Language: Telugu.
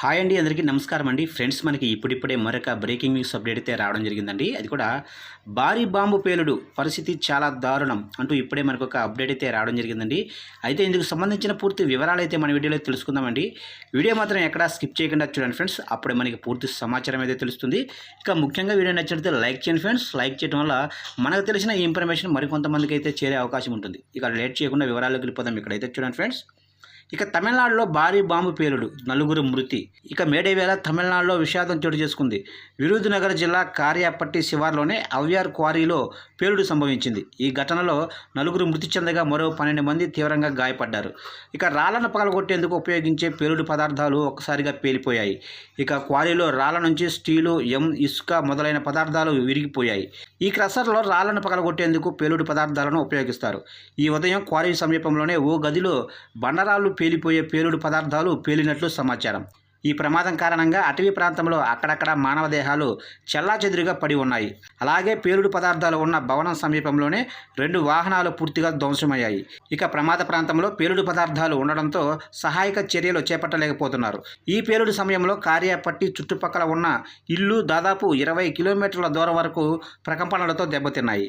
హాయ్ అండి, అందరికీ నమస్కారం అండి. ఫ్రెండ్స్, మనకి ఇప్పుడిప్పుడే మరొక బ్రేకింగ్ న్యూస్ అప్డేట్ అయితే రావడం జరిగిందండి. అది కూడా భారీ బాంబు పేలుడు పరిస్థితి చాలా దారుణం అంటూ ఇప్పుడే మనకు ఒక అప్డేట్ అయితే రావడం జరిగిందండి. అయితే ఇందుకు సంబంధించిన పూర్తి వివరాలు అయితే మన వీడియోలో తెలుసుకుందామండి. వీడియో మాత్రం ఎక్కడా స్కిప్ చేయకుండా చూడండి ఫ్రెండ్స్, అప్పుడే మనకి పూర్తి సమాచారం అయితే తెలుస్తుంది. ఇక ముఖ్యంగా వీడియో నచ్చినట్లయితే లైక్ చేయండి ఫ్రెండ్స్. లైక్ చేయడం వల్ల మనకు తెలిసిన ఈ ఇన్ఫర్మేషన్ మరికొంతమందికి అయితే చేరే అవకాశం ఉంటుంది. ఇక లేట్ చేయకుండా వివరాల్లోకి వెళ్ళిపోదాం. ఇక్కడైతే చూడండి ఫ్రెండ్స్, ఇక తమిళనాడులో భారీ బాంబు పేలుడు, నలుగురు మృతి. ఇక మేడేవేళ తమిళనాడులో విషాదం చోటు చేసుకుంది. విరుదునగర్ జిల్లా కార్యాపట్టి శివార్లోనే అవ్యార్ క్వారీలో పేలుడు సంభవించింది. ఈ ఘటనలో నలుగురు మృతి చెందగా మరో 12 మంది తీవ్రంగా గాయపడ్డారు. ఇక రాళ్లను పగలగొట్టేందుకు ఉపయోగించే పేలుడు పదార్థాలు ఒక్కసారిగా పేలిపోయాయి. ఇక క్వారీలో రాళ్ల నుంచి స్టీలు, ఇసుక మొదలైన పదార్థాలు విరిగిపోయాయి. ఈ క్రషర్లో రాళ్లను పగలగొట్టేందుకు పేలుడు పదార్థాలను ఉపయోగిస్తారు. ఈ ఉదయం క్వారీ సమీపంలోనే ఓ గదిలో బండరాళ్లు పేలిపోయే పేలుడు పదార్థాలు పేలినట్లు సమాచారం. ఈ ప్రమాదం కారణంగా అటవీ ప్రాంతంలో అక్కడక్కడ మానవ దేహాలు చెల్లాచెదురుగా పడి ఉన్నాయి. అలాగే పేలుడు పదార్థాలు ఉన్న భవనం సమీపంలోనే 2 వాహనాలు పూర్తిగా ధ్వంసమయ్యాయి. ఇక ప్రమాద ప్రాంతంలో పేలుడు పదార్థాలు ఉండడంతో సహాయక చర్యలు చేపట్టలేకపోతున్నారు. ఈ పేలుడు సమయంలో కార్యాపట్టి చుట్టుపక్కల ఉన్న ఇల్లు దాదాపు 20 కిలోమీటర్ల దూరం వరకు ప్రకంపనలతో దెబ్బతిన్నాయి.